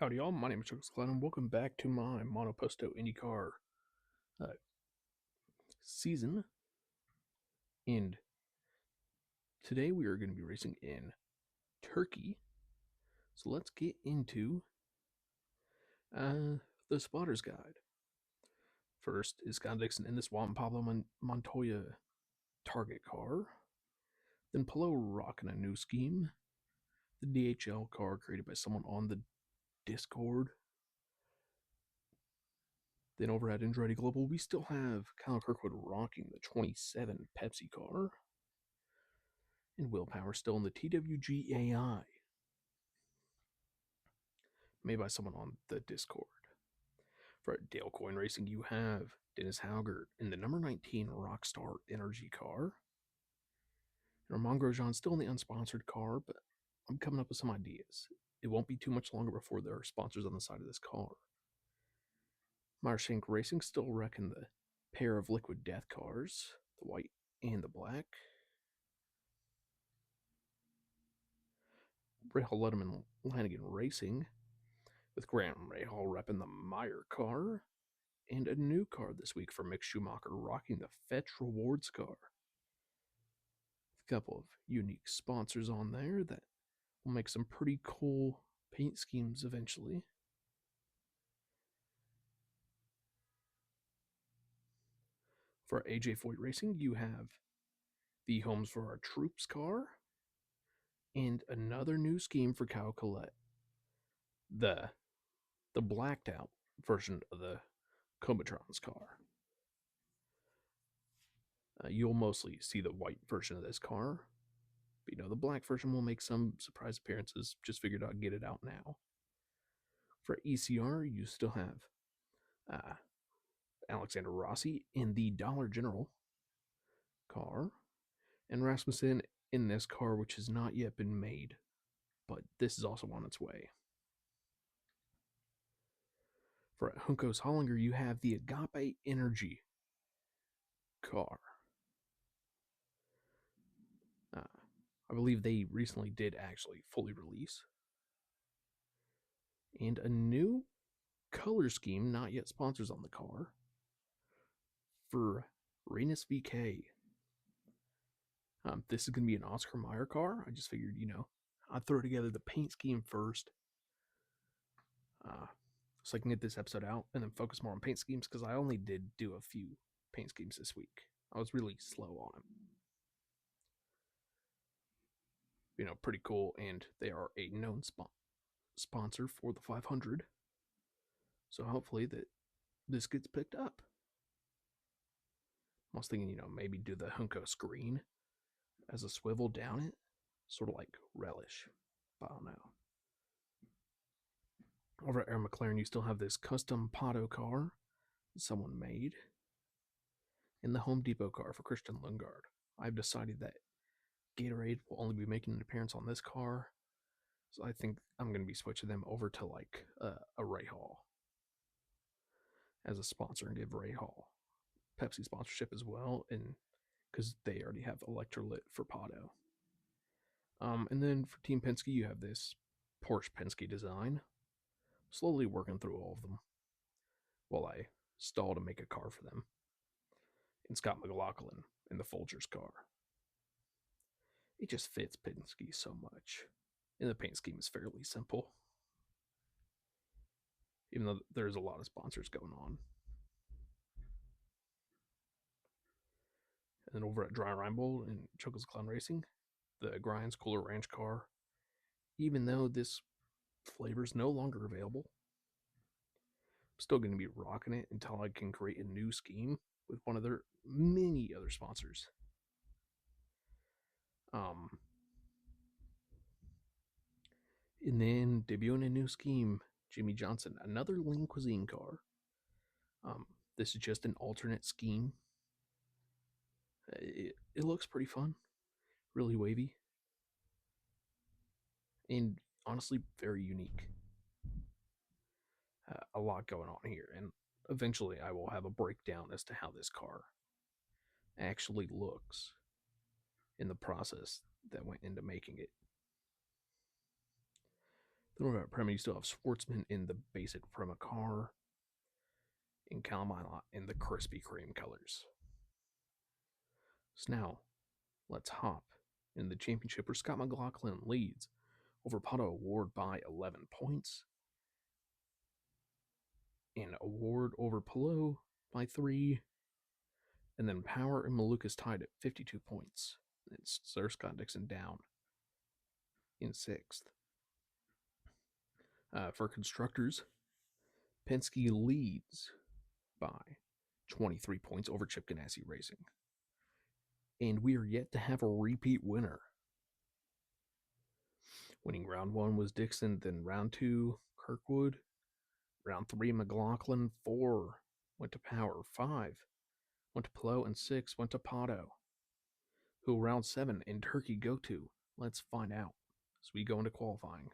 Howdy y'all, my name is ChucklesTC and welcome back to my Monoposto INDYCAR season. And today we are going to be racing in Turkey. So let's get into the spotter's guide. First is Scott Dixon in this Juan Pablo Montoya target car. Then Polo rocking a new scheme. The DHL car created by someone on the Discord. Then over at Andretti Global, we still have Kyle Kirkwood rocking the 27 Pepsi car. And Willpower still in the TWGAI, made by someone on the Discord. For Dale Coin Racing, you have Dennis Haugert in the number 19 Rockstar Energy car. And Armand Grosjean still in the unsponsored car, but I'm coming up with some ideas. It won't be too much longer before there are sponsors on the side of this car. Meyershank Racing still wrecking the pair of Liquid Death cars, the white and the black. Rahal Letterman Lanigan Racing with Grant Rahal repping the Meyer car. And a new car this week for Mick Schumacher rocking the Fetch Rewards car. A couple of unique sponsors on there that will make some pretty cool paint schemes eventually. For AJ Foyt Racing, you have the Homes for Our Troops car and another new scheme for Kyle Collette. The blacked out version of the Comatron's car. You'll mostly see the white version of this car. But, the black version will make some surprise appearances. Just figured I'd get it out now. For ECR, you still have Alexander Rossi in the Dollar General car, and Rasmussen in this car, which has not yet been made, but this is also on its way. For Juncos Hollinger, you have the Agape Energy car. I believe they recently did actually fully release. And a new color scheme, not yet sponsors on the car, for Renus VK. This is going to be an Oscar Mayer car. I just figured, I'd throw together the paint scheme first, so I can get this episode out and then focus more on paint schemes, because I only did do a few paint schemes this week. I was really slow on them. Pretty cool, and they are a known sponsor for the 500. So hopefully that this gets picked up. I was thinking, maybe do the Junko screen as a swivel down it, sort of like Relish. But I don't know. Over at Air McLaren, you still have this custom Pato car that someone made, and the Home Depot car for Christian Lundgaard. I've decided that Gatorade will only be making an appearance on this car, so I think I'm going to be switching them over to like a Rahal as a sponsor and give Rahal Pepsi sponsorship as well, and because they already have Electrolyte for Pato. And then for Team Penske, you have this Porsche Penske design. Slowly working through all of them while I stall to make a car for them. And Scott McLaughlin in the Folgers car. It just fits Penske so much. And the paint scheme is fairly simple, even though there's a lot of sponsors going on. And then over at Dry Reinbold and Chuckles Clown Racing, the Grinds Cooler Ranch car, even though this flavor is no longer available, I'm still going to be rocking it until I can create a new scheme with one of their many other sponsors. And then debuting a new scheme, Jimmy Johnson, another Lean Cuisine car. This is just an alternate scheme. It looks pretty fun, really wavy, and honestly very unique. A lot going on here, and eventually I will have a breakdown as to how this car actually looks in the process that went into making it. Then what about Prema? You still have Sportsman in the basic Prema car, in Calamine in the Krispy Kreme colors. So now, let's hop in the championship where Scott McLaughlin leads over Pato Award by 11 points. And Award over Pelot by 3. And then Power and Malukas tied at 52 points. It's Sir Scott Dixon down in 6th. For constructors, Penske leads by 23 points over Chip Ganassi Racing. And we are yet to have a repeat winner. Winning round 1 was Dixon, then round 2, Kirkwood. Round 3, McLaughlin. 4 went to Power. 5 went to Pelot, and 6 went to Pato. Who round 7 in Turkey go to? Let's find out as we go into qualifying.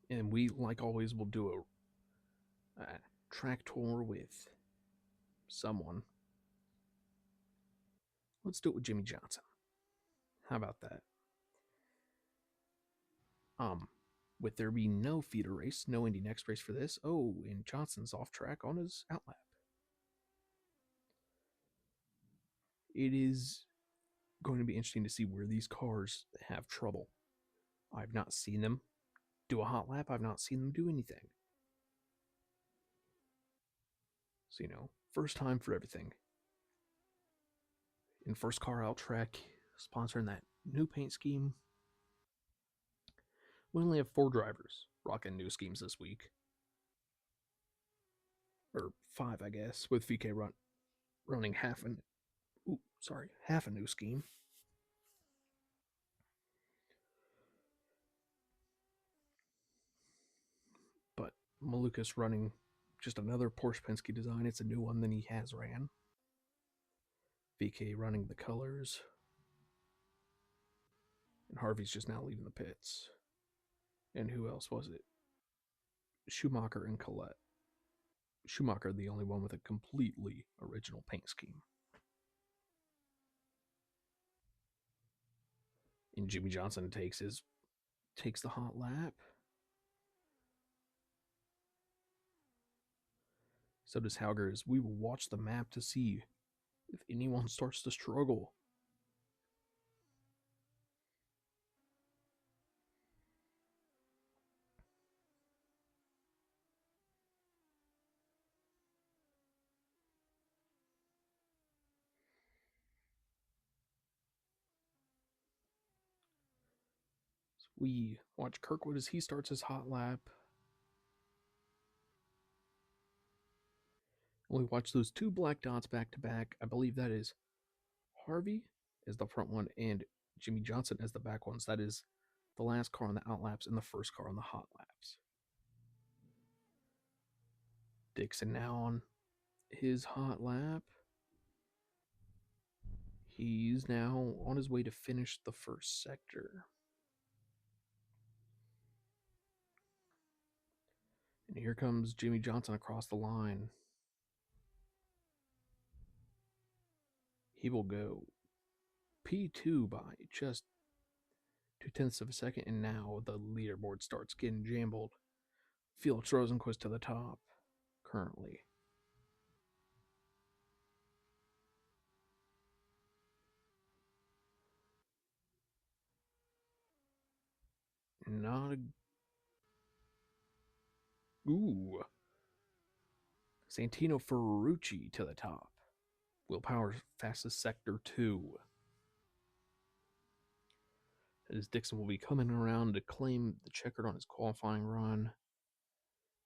And we, like always, will do a track tour with someone. Let's do it with Jimmy Johnson. How about that? With there being no feeder race, no Indy Next race for this. Oh, and Johnson's off track on his outlap. It is going to be interesting to see where these cars have trouble. I've not seen them do a hot lap. I've not seen them do anything. So, first time for everything. In first car out track, sponsoring that new paint scheme. We only have 4 drivers rocking new schemes this week. Or 5, I guess, with VK running half a new scheme. But Malukas running just another Porsche Penske design. It's a new one than he has ran. VK running the colors. And Harvey's just now leaving the pits. And who else was it? Schumacher and Collette. Schumacher, the only one with a completely original paint scheme. And Jimmy Johnson takes the hot lap. So does Hauger. As we will watch the map to see if anyone starts to struggle. So we watch Kirkwood as he starts his hot lap. And we watch those 2 black dots back to back. I believe that is Harvey as the front one and Jimmy Johnson as the back ones. That is the last car on the out laps and the first car on the hot laps. Dixon now on his hot lap. He's now on his way to finish the first sector. And here comes Jimmy Johnson across the line. He will go P2 by just 0.2 of a second, and now the leaderboard starts getting jumbled. Felix Rosenquist to the top currently. Not a... Ooh. Santino Ferrucci to the top. Will Power's fastest sector 2. As Dixon will be coming around to claim the checkered on his qualifying run.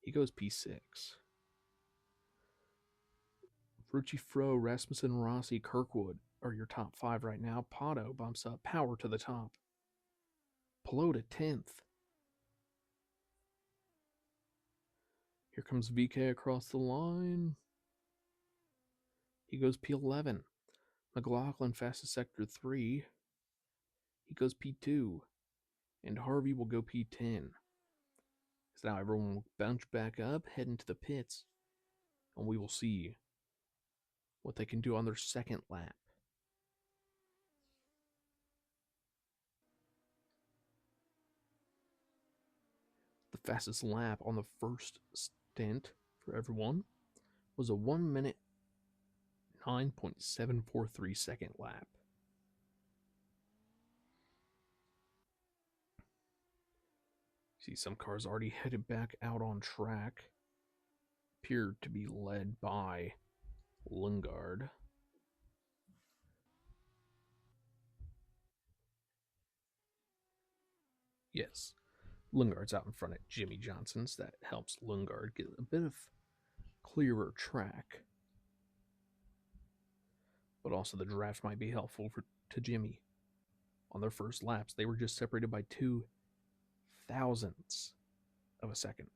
He goes P6. Ferrucci, Fro, Rasmussen, Rossi, Kirkwood are your top 5 right now. Pato bumps up. Power to the top. Pelot to 10th. Here comes VK across the line. He goes P11. McLaughlin fastest sector 3. He goes P2. And Harvey will go P10. So now everyone will bounce back up, head into the pits. And we will see what they can do on their second lap. The fastest lap on the first stint for everyone was a 1 minute 9.743 second lap. See some cars already headed back out on track. Appear to be led by Lundgaard. Yes, Lundgaard's out in front of Jimmy Johnson, so that helps Lundgaard get a bit of clearer track. But also the draft might be helpful to Jimmy. On their first laps, they were just separated by 2 thousandths of a second.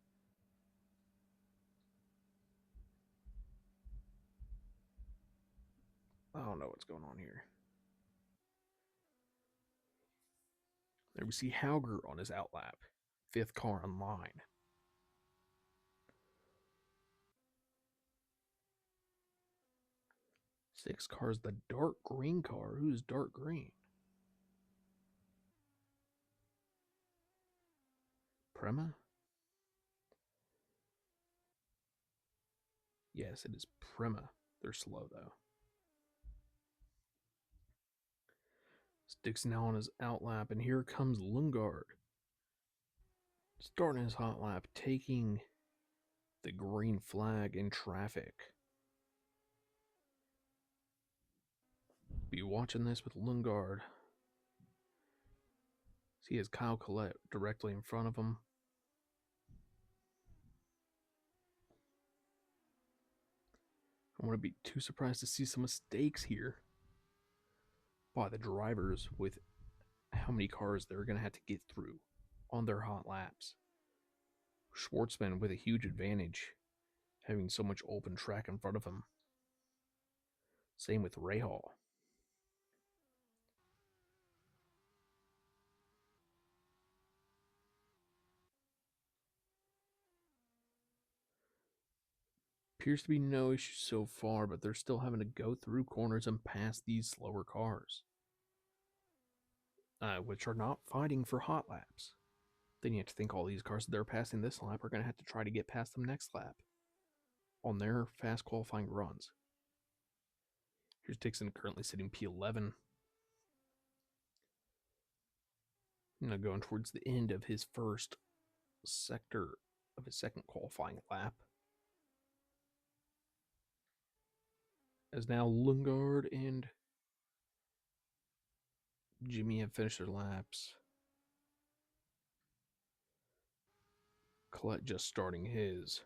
I don't know what's going on here. There we see Hauger on his outlap, 5th car on line. Sixth car is the dark green car. Who's dark green? Prema? Yes, it is Prema. They're slow, though. Sticks now on his outlap, and here comes Lundgaard. Starting his hot lap, taking the green flag in traffic. Be watching this with Lundgaard. See his Kyle Collette directly in front of him. I wouldn't be too surprised to see some mistakes here by the drivers with how many cars they're going to have to get through on their hot laps. Schwartzman with a huge advantage, having so much open track in front of him. Same with Rahal. Appears to be no issue so far, but they're still having to go through corners and pass these slower cars, which are not fighting for hot laps. Then you have to think all these cars that they're passing this lap are going to have to try to get past them next lap on their fast qualifying runs. Here's Dixon currently sitting P11. Going towards the end of his first sector of his second qualifying lap. As now Lundgaard and Jimmy have finished their laps. Collette just starting his.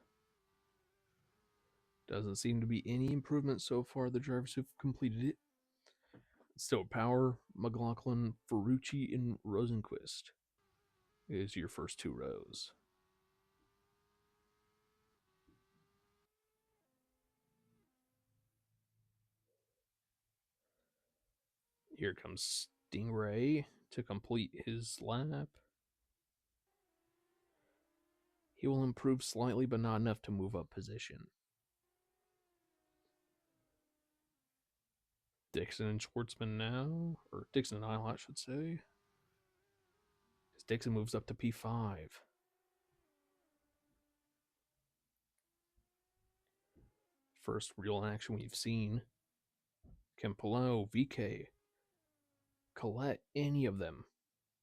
Doesn't seem to be any improvement so far, the drivers who've completed it. Still Power, McLaughlin, Ferrucci, and Rosenquist is your first 2 rows. Here comes Stingray to complete his lap. He will improve slightly, but not enough to move up position. Dixon and Schwartzman now, or Dixon and Eilert, I should say. As Dixon moves up to P5. First real action we've seen. Can Pillow, VK, Collette, any of them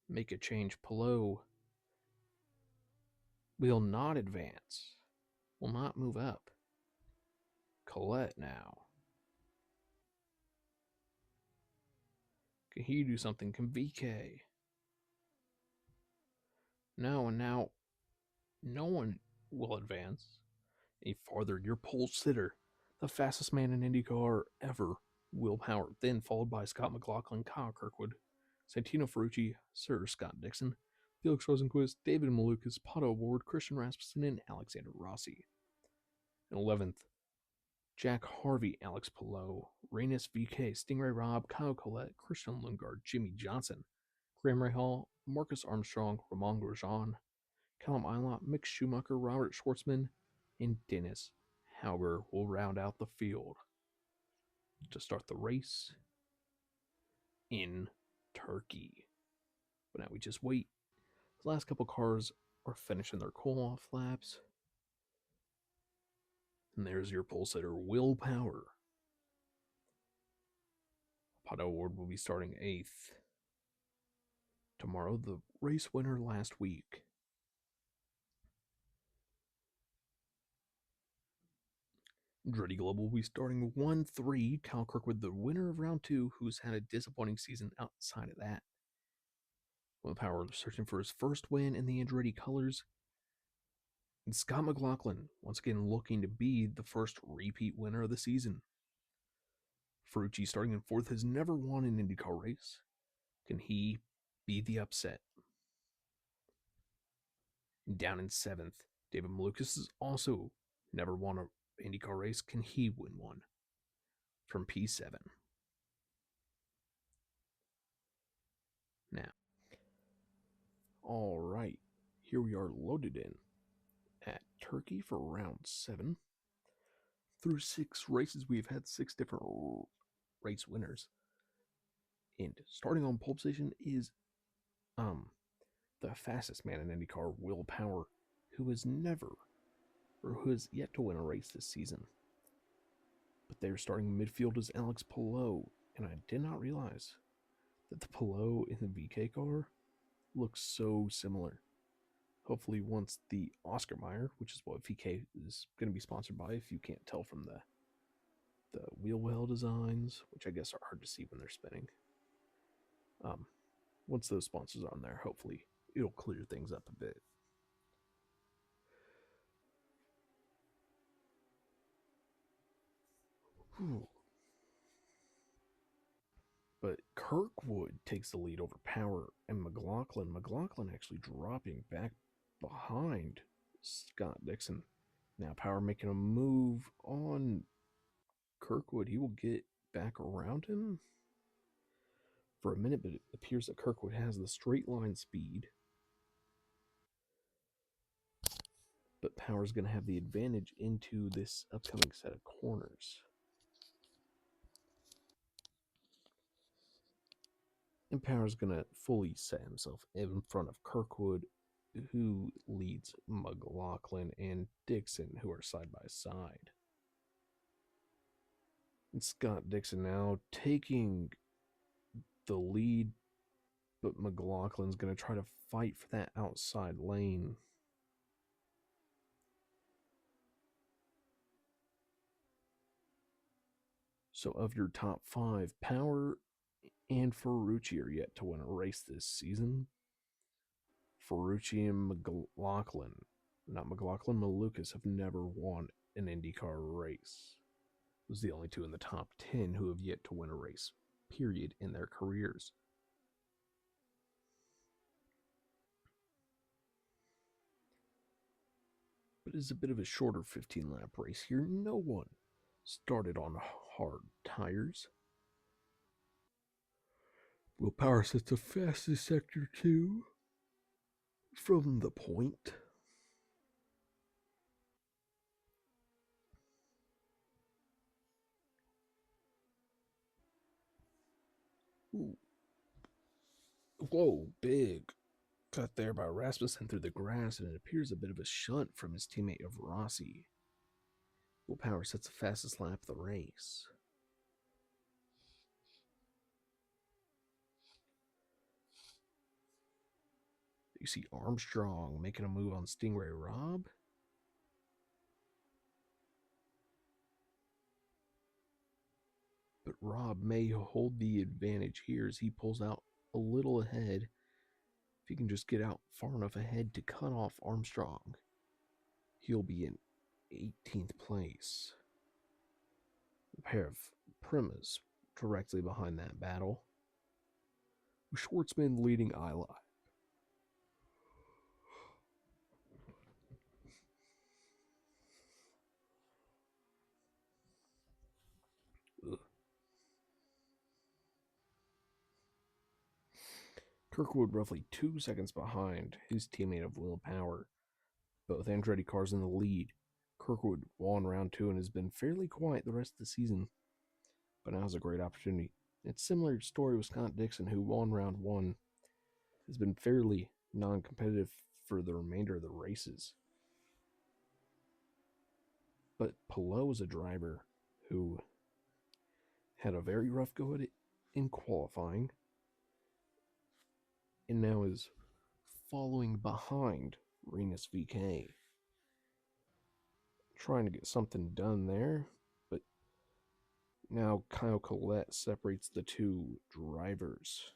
make a change? Pillow will not advance, will not move up. Collette now. Can he do something? Can VK? No, and now no one will advance any farther. Your pole sitter, the fastest man in IndyCar ever, Will Power, then followed by Scott McLaughlin, Kyle Kirkwood, Santino Ferrucci, Sir Scott Dixon, Felix Rosenquist, David Malukas, Pato Ward, Christian Rasmussen, and Alexander Rossi. In 11th, Jack Harvey, Alex Pillow, Reynes VK, Stingray Robb, Kyle Collette, Christian Lundgaard, Jimmy Johnson, Graham Rahal, Marcus Armstrong, Ramon Grosjean, Callum Eilert, Mick Schumacher, Robert Schwartzman, and Dennis Hauger will round out the field. to start the race in Turkey. But now we just wait. The last couple cars are finishing their cool-off laps. And there's your pole sitter, Willpower. Pato Award will be starting 8th. Tomorrow, the race winner last week. Andretti Global will be starting 1-3. Kyle Kirkwood, the winner of round 2, who's had a disappointing season outside of that. Willpower searching for his first win in the Andretti colors. And Scott McLaughlin, once again looking to be the first repeat winner of the season. Ferrucci, starting in 4th, has never won an IndyCar race. Can he be the upset? Down in 7th, David Malukas has also never won an IndyCar race. Can he win one? From P7. Now, all right, here we are loaded in at Turkey for round 7. Through 6 races, we've had 6 different race winners. And starting on pole position is the fastest man in IndyCar, Willpower, who has yet to win a race this season. But they're starting midfield as Alex Palou, and I did not realize that the Palou in the VK car looks so similar. Hopefully once the Oscar Mayer, which is what VK is going to be sponsored by, if you can't tell from the wheel well designs, which I guess are hard to see when they're spinning. Once those sponsors are on there, hopefully it'll clear things up a bit. Whew. But Kirkwood takes the lead over Power and McLaughlin. McLaughlin actually dropping back behind Scott Dixon. Now Power making a move on Kirkwood. He will get back around him for a minute, but it appears that Kirkwood has the straight line speed. But Power's going to have the advantage into this upcoming set of corners. And Power's going to fully set himself in front of Kirkwood, who leads McLaughlin and Dixon, who are side by side. And Scott Dixon now taking the lead, but McLaughlin's going to try to fight for that outside lane. So of your top 5, Power and Ferrucci are yet to win a race this season. Ferrucci and Malukas have never won an IndyCar race. Those are the only 2 in the top 10 who have yet to win a race, period, in their careers. But it's a bit of a shorter 15-lap race here. No one started on hard tires. Willpower sets the fastest sector 2 from the point. Ooh. Whoa, big cut there by Rasmussen through the grass, and it appears a bit of a shunt from his teammate of Rossi. Willpower sets the fastest lap of the race. You see Armstrong making a move on Stingray Robb. But Robb may hold the advantage here as he pulls out a little ahead. If he can just get out far enough ahead to cut off Armstrong, he'll be in 18th place. A pair of Primas directly behind that battle, with Schwartzman leading Eli. Kirkwood roughly 2 seconds behind his teammate of Willpower. Both Andretti cars in the lead. Kirkwood won round 2 and has been fairly quiet the rest of the season. but now's a great opportunity. It's a similar story with Scott Dixon, who won round one, has been fairly non-competitive for the remainder of the races. But Pelot is a driver who had a very rough go at it in qualifying and now is following behind Renus VK. Trying to get something done there, but now Kyle Collette separates the two drivers.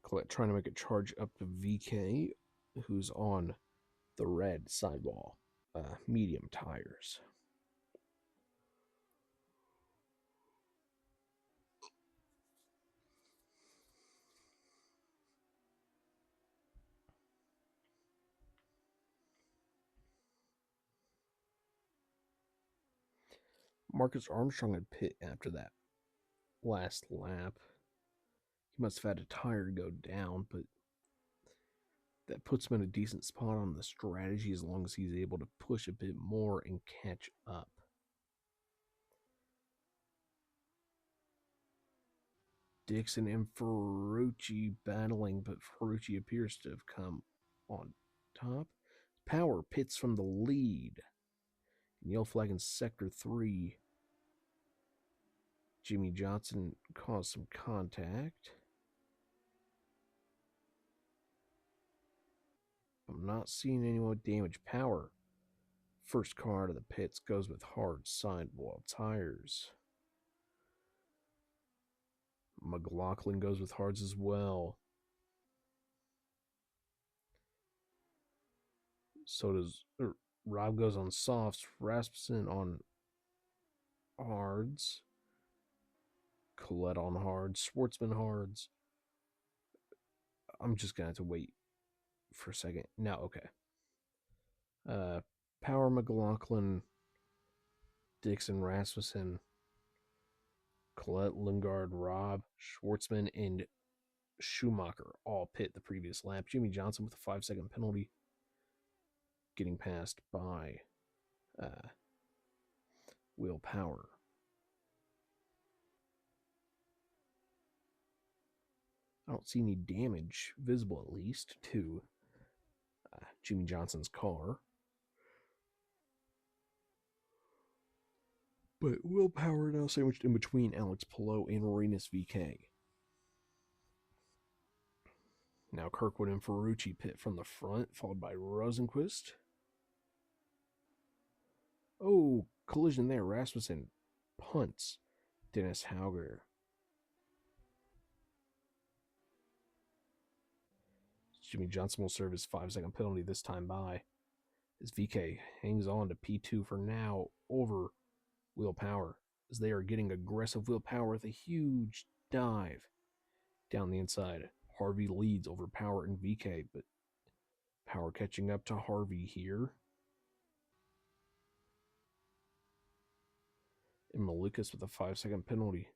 Collette trying to make a charge up to VK, who's on the red sidewall, medium tires. Marcus Armstrong had pit after that last lap. He must have had a tire go down, but that puts him in a decent spot on the strategy as long as he's able to push a bit more and catch up. Dixon and Ferrucci battling, but Ferrucci appears to have come on top. Power pits from the lead. Yellow flag in sector 3. Jimmy Johnson caused some contact. I'm not seeing anyone with damage. Power, first car out of the pits, goes with hard sidewall tires. McLaughlin goes with hards as well. So does Rob goes on softs. Rasmussen on hards. Collette on hards. Schwartzman hards. I'm just going to have to wait for a second. Now, okay. Power, McLaughlin, Dixon, Rasmussen, Collette, Lingard, Rob, Schwartzman, and Schumacher all pit the previous lap. Jimmy Johnson with a 5-second penalty, getting passed by Will Power. I don't see any damage visible, at least, to Jimmy Johnson's car. But Will Power now sandwiched in between Alex Pelot and Renus VK. Now Kirkwood and Ferrucci pit from the front, followed by Rosenquist. Oh, collision there. Rasmussen punts Dennis Hauger. Jimmy Johnson will serve his 5-second penalty this time by, as VK hangs on to P2 for now over Will Power, as they are getting aggressive. Will Power with a huge dive down the inside. Harvey leads over Power and VK, but Power catching up to Harvey here. And Malukas with a 5-second penalty.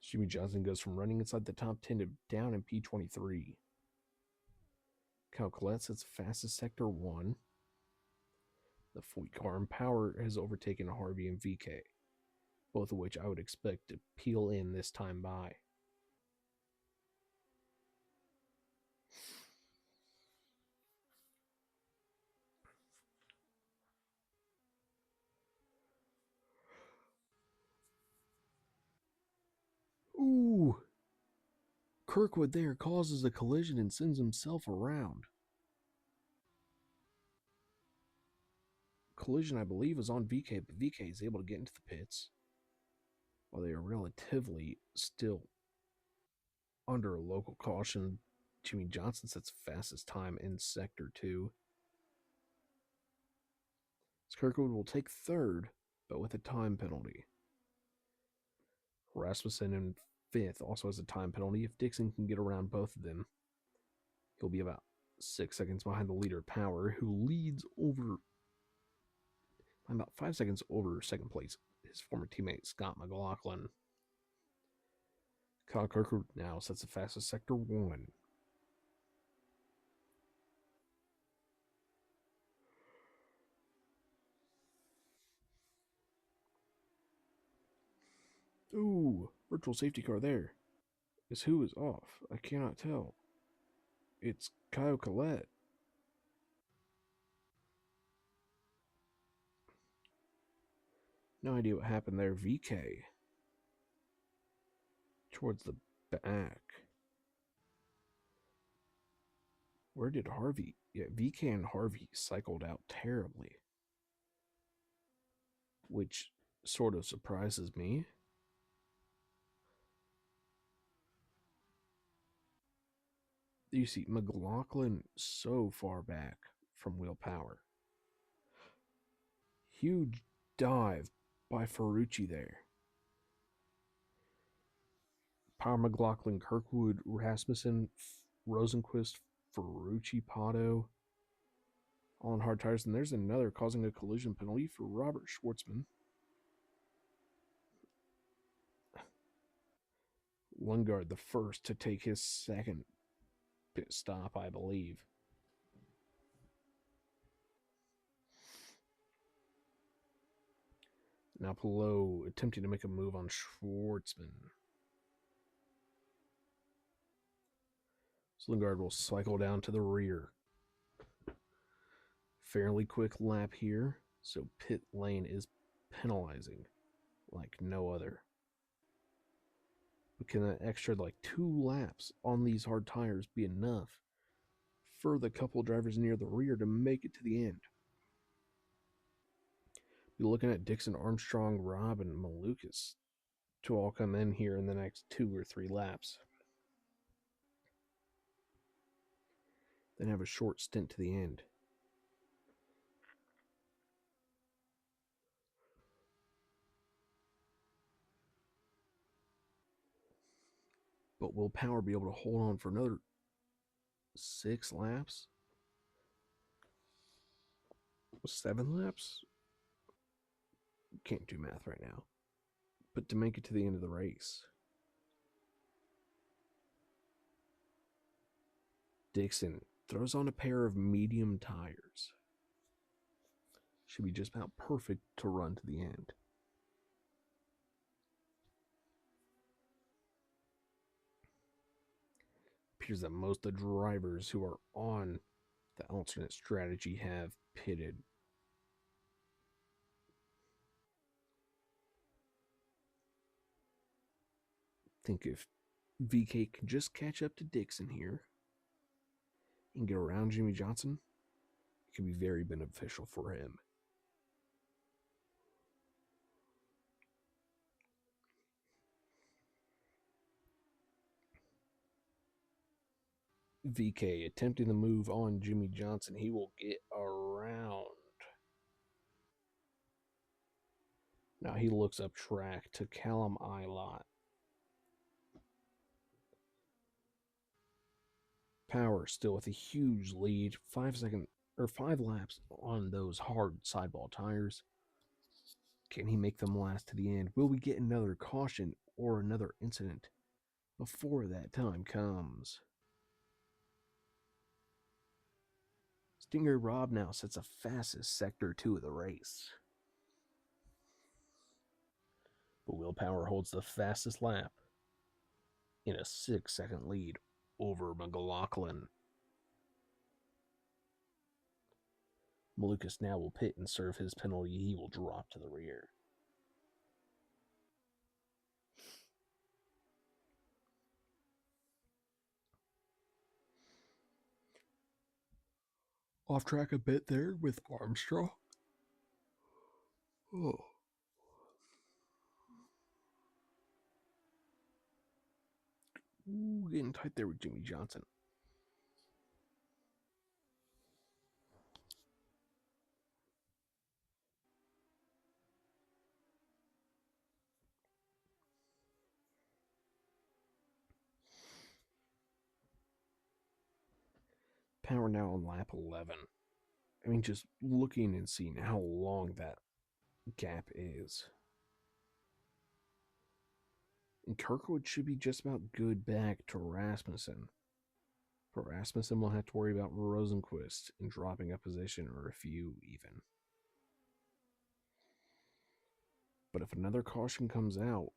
Jimmy Johnson goes from running inside the top 10 to down in P23. Kyle Collette sits fastest sector 1. The Fleet car and Power has overtaken Harvey and VK, both of which I would expect to peel in this time by. Ooh! Kirkwood there causes a collision and sends himself around. Collision, I believe, is on VK, but VK is able to get into the pits while they are relatively still under a local caution. Jimmy Johnson sets fastest time in sector 2. Kirkwood will take third, but with a time penalty. Rasmussen in 5th also has a time penalty. If Dixon can get around both of them, he'll be about 6 seconds behind the leader, Power, who leads over about 5 seconds over second place, his former teammate Scott McLaughlin. Kyle Kirkwood now sets the fastest sector 1. Ooh, virtual safety car there. Who is off? I cannot tell. It's Kyle Collette. No idea what happened there. VK. Towards the back. Where did Harvey? Yeah, VK and Harvey cycled out terribly. Which sort of surprises me. You see McLaughlin so far back from Will Power. Huge dive by Ferrucci there. Power, McLaughlin, Kirkwood, Rasmussen, Rosenquist, Ferrucci, Pato, all on hard tires. And there's another causing a collision penalty for Robert Schwartzman. Lundgaard, the first to take his second pit stop, I believe. Now Pelot attempting to make a move on Schwartzman. Lundgaard will cycle down to the rear. Fairly quick lap here, so pit lane is penalizing like no other. But can that extra 2 laps on these hard tires be enough for the couple drivers near the rear to make it to the end? Be looking at Dixon, Armstrong, Robb, and Malukas to all come in here in the next 2 or 3 laps. Then have a short stint to the end. But will Power be able to hold on for another 6 laps? 7 laps? Can't do math right now. But to make it to the end of the race. Dixon throws on a pair of medium tires. Should be just about perfect to run to the end. Appears that most of the drivers who are on the alternate strategy have pitted. I think if VK can just catch up to Dixon here and get around Jimmy Johnson, it could be very beneficial for him. VK attempting the move on Jimmy Johnson. He will get around. Now he looks up track to Callum Ilott. Power still with a huge lead. 5 laps on those hard sidewall tires. Can he make them last to the end? Will we get another caution or another incident before that time comes? Stinger Robb now sets the fastest sector 2 of the race. But Will Power holds the fastest lap in a 6-second lead over McLaughlin. Malukas now will pit and serve his penalty. He will drop to the rear. Off track a bit there with Armstrong. Oh. Ooh, getting tight there with Jimmy Johnson. Power now on lap 11. I mean, just looking and seeing how long that gap is. And Kirkwood should be just about good back to Rasmussen. But Rasmussen will have to worry about Rosenquist and dropping a position or a few even. But if another caution comes out,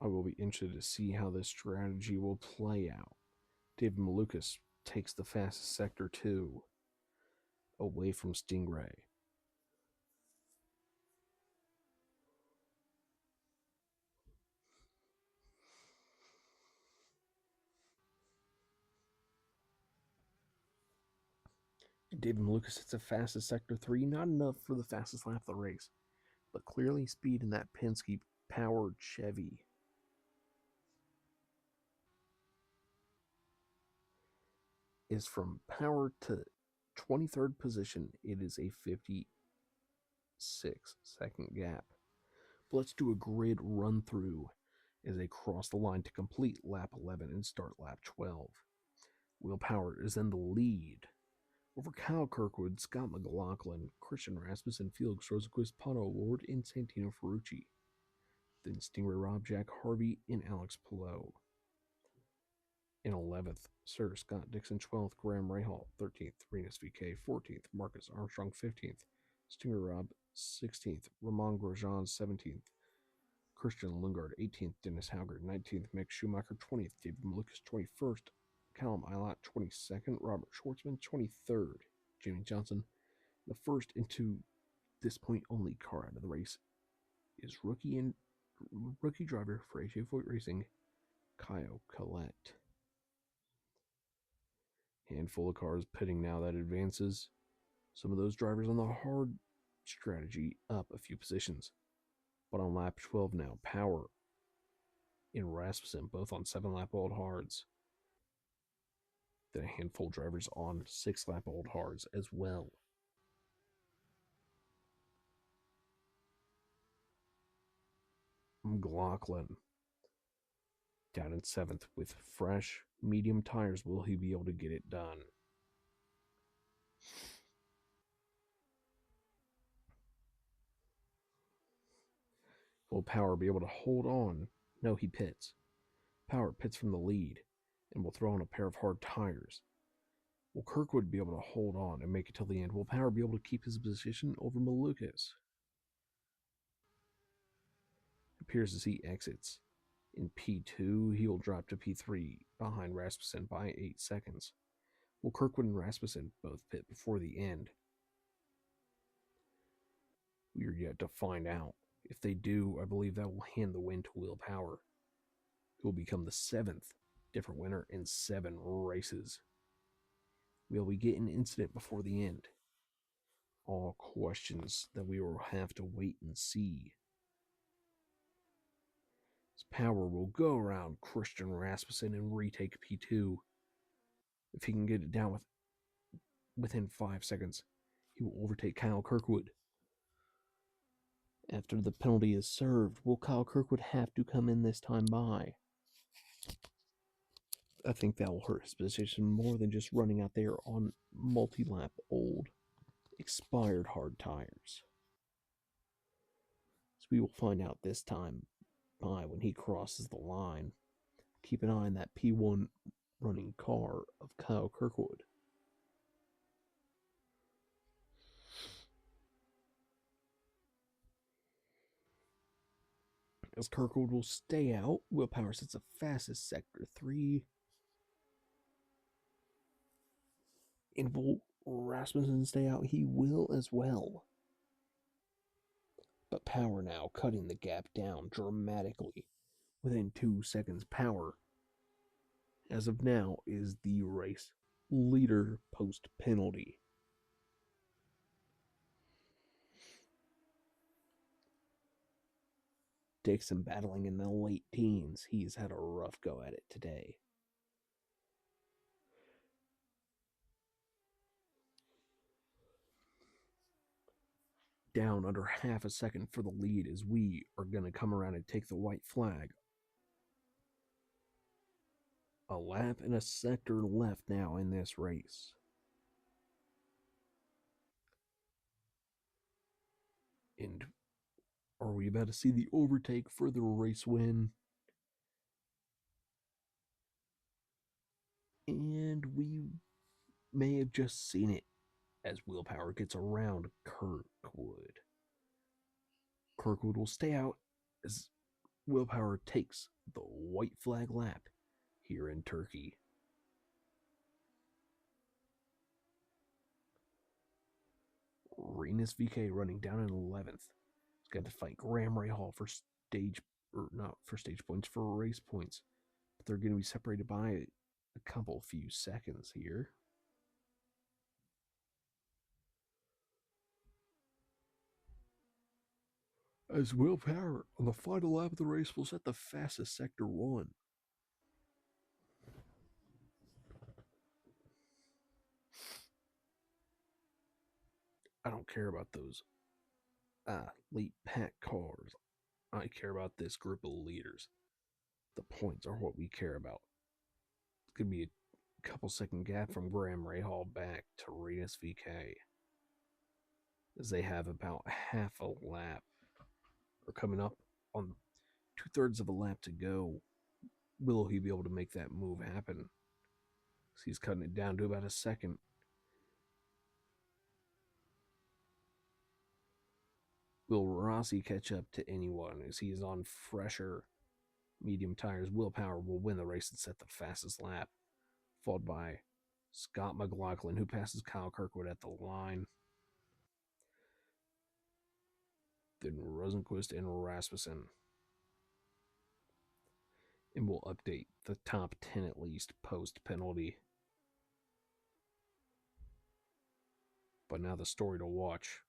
I will be interested to see how this strategy will play out. David Malukas takes the fastest sector 2 away from Stingray. David Malukas hits the fastest sector 3, not enough for the fastest lap of the race, but clearly speed in that Penske powered Chevy. Is from power to 23rd position. It is a 56-second gap. But let's do a grid run through as they cross the line to complete lap 11 and start lap 12. Will Power is in the lead over Kyle Kirkwood, Scott McLaughlin, Christian Rasmussen, Felix Rosenquist, Pato O'Ward, and Santino Ferrucci. Then Stingray Rob, Jack Harvey, and Alex Pillow. In 11th, Sir Scott Dixon. 12th, Graham Rahal. 13th, Renus VK. 14th, Marcus Armstrong. 15th, Stinger Rob. 16th, Ramon Grosjean. 17th, Christian Lundgaard. 18th, Dennis Hauger. 19th, Mick Schumacher. 20th, David Malukas. 21st, Callum Ilott. 22nd, Robert Schwartzman. 23rd, Jimmy Johnson. The first into this point only car out of the race is rookie driver for AJ Foyt Racing, Kyle Collette. Handful of cars pitting now that advances some of those drivers on the hard strategy up a few positions. But on lap 12 now, Power and Rasmussen both on 7-lap old hards. Then a handful of drivers on 6-lap old hards as well. McLaughlin down in 7th with fresh medium tires. Will he be able to get it done? Will Power be able to hold on? No, he pits. Power pits from the lead and will throw on a pair of hard tires. Will Kirkwood be able to hold on and make it till the end? Will Power be able to keep his position over Malukas? It appears as he exits in P2, he will drop to P3 behind Rasmussen by 8 seconds. Will Kirkwood and Rasmussen both pit before the end? We are yet to find out. If they do, I believe that will hand the win to Will Power, who will become the 7th different winner in 7 races. Will we get an incident before the end? All questions that we will have to wait and see. His Power will go around Christian Rasmussen and retake P2. If he can get it down within 5 seconds, he will overtake Kyle Kirkwood. After the penalty is served, will Kyle Kirkwood have to come in this time by? I think that will hurt his position more than just running out there on multi-lap old, expired hard tires. So we will find out this time by when he crosses the line. Keep an eye on that P1 running car of Kyle Kirkwood. As Kirkwood will stay out, Will Power sets the fastest sector 3. And will Rasmussen stay out? He will as well. But Power now cutting the gap down dramatically. Within 2 seconds, Power, as of now, is the race leader post penalty. Dixon battling in the late teens. He's had a rough go at it today. Down under half a second for the lead as we are going to come around and take the white flag. A lap and a sector left now in this race. And Are we about to see the overtake for the race win? And we may have just seen it as Willpower gets around Kirkwood. Kirkwood will stay out as Willpower takes the white flag lap here in Turkey. Renus VK running down in 11th. He's got to fight Graham Rahal for stage, or not for stage points, for race points. But they're going to be separated by a couple few seconds here. As Willpower on the final lap of the race will set the fastest Sector 1. I don't care about those late pack cars. I care about this group of leaders. The points are what we care about. It's going to be a couple second gap from Graham Rahal back to Renus VK. As they have about half a lap, or coming up on 2/3 of a lap to go. Will he be able to make that move happen? He's cutting it down to about a second. Will Rossi catch up to anyone as he is on fresher medium tires? Willpower will win the race and set the fastest lap, followed by Scott McLaughlin, who passes Kyle Kirkwood at the line. Then Rosenquist and Rasmussen. And we'll update the top 10 at least post penalty. But now the story to watch.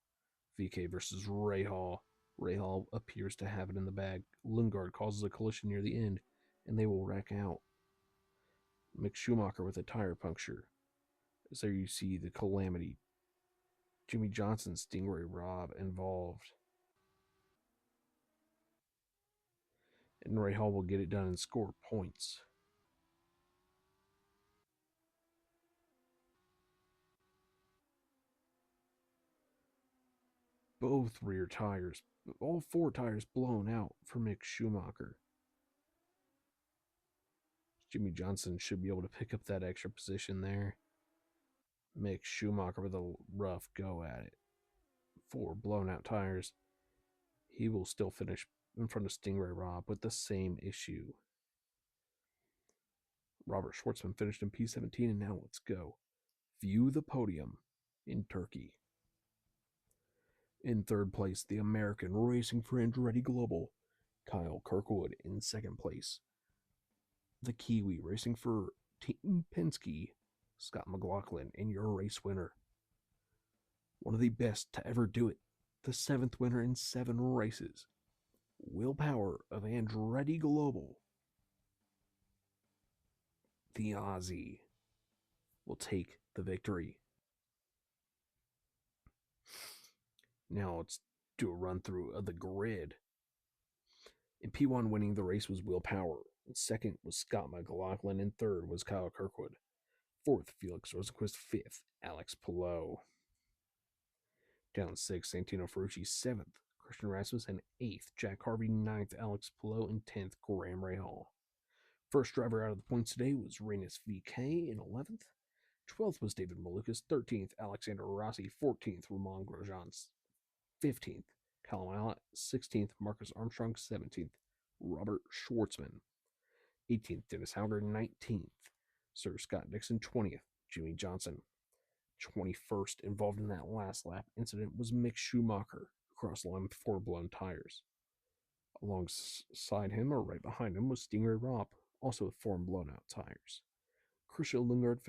VK versus Rahal. Rahal appears to have it in the bag. Lundgaard causes a collision near the end, and they will wreck out. Mick Schumacher with a tire puncture. As there you see the calamity. Jimmy Johnson, Stingray Robb involved. And Rahal will get it done and score points. Both rear tires, all four tires blown out for Mick Schumacher. Jimmy Johnson should be able to pick up that extra position there. Mick Schumacher with a rough go at it. 4 blown out tires. He will still finish in front of Stingray Robb with the same issue. Robert Schwartzman finished in P17, and now let's go. View the podium in Turkey. In third place, the American racing for Andretti Global, Kyle Kirkwood. In second place, the Kiwi racing for Team Penske, Scott McLaughlin. And your race winner, one of the best to ever do it, the 7th winner in 7 races, Willpower of Andretti Global, the Aussie, will take the victory. Now let's do a run through of the grid. In P1, winning the race was Willpower. In second was Scott McLaughlin. In third was Kyle Kirkwood. Fourth, Felix Rosenquist. Fifth, Alex Palou. Down 6, Santino Ferrucci. 7th, Christian Rasmussen. 8th, Jack Harvey. 9th, Alex Palou. And 10th, Graham Rahal. First driver out of the points today was Renus VK in 11th. 12th was David Malukas. 13th, Alexander Rossi. 14th, Romain Grosjean. 15th, Callum Allott. 16th, Marcus Armstrong. 17th, Robert Schwartzman. 18th, Dennis Hauger. 19th, Sir Scott Dixon. 20th, Jimmy Johnson. 21st, involved in that last lap incident, was Mick Schumacher, who crossed the line with 4 blown tires. Alongside him, or right behind him, was Stingray Robb, also with 4 blown out tires. Christian Lundgaard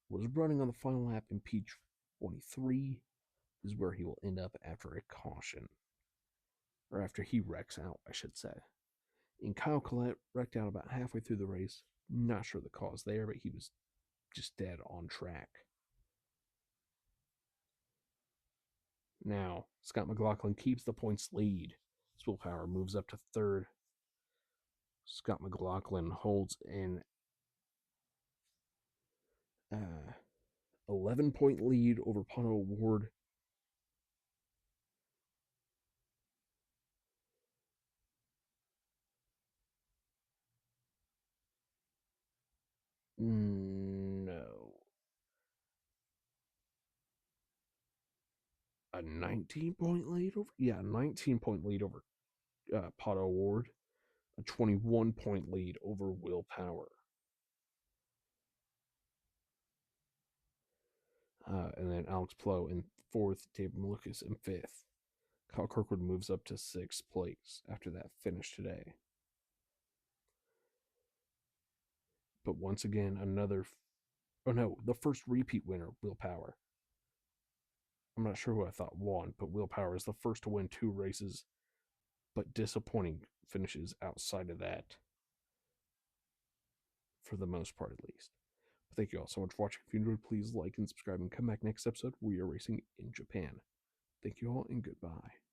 was running on the final lap in P23, is where he will end up after a caution. Or after he wrecks out, I should say. And Kyle Collette wrecked out about halfway through the race. Not sure the cause there, but he was just dead on track. Now, Scott McLaughlin keeps the points lead. Willpower moves up to third. Scott McLaughlin holds an 11-point lead over Pato Ward. No. A 19-point lead over? Yeah, 19-point lead over Pato Ward. A 21-point lead over Willpower. And then Alex Plo in fourth, David Malukas in fifth. Kyle Kirkwood moves up to sixth place after that finish today. But once again, the first repeat winner, Willpower. I'm not sure who I thought won, but Willpower is the first to win 2 races, but disappointing finishes outside of that, for the most part at least. But thank you all so much for watching. If you enjoyed, please like and subscribe and come back next episode. We are racing in Japan. Thank you all and goodbye.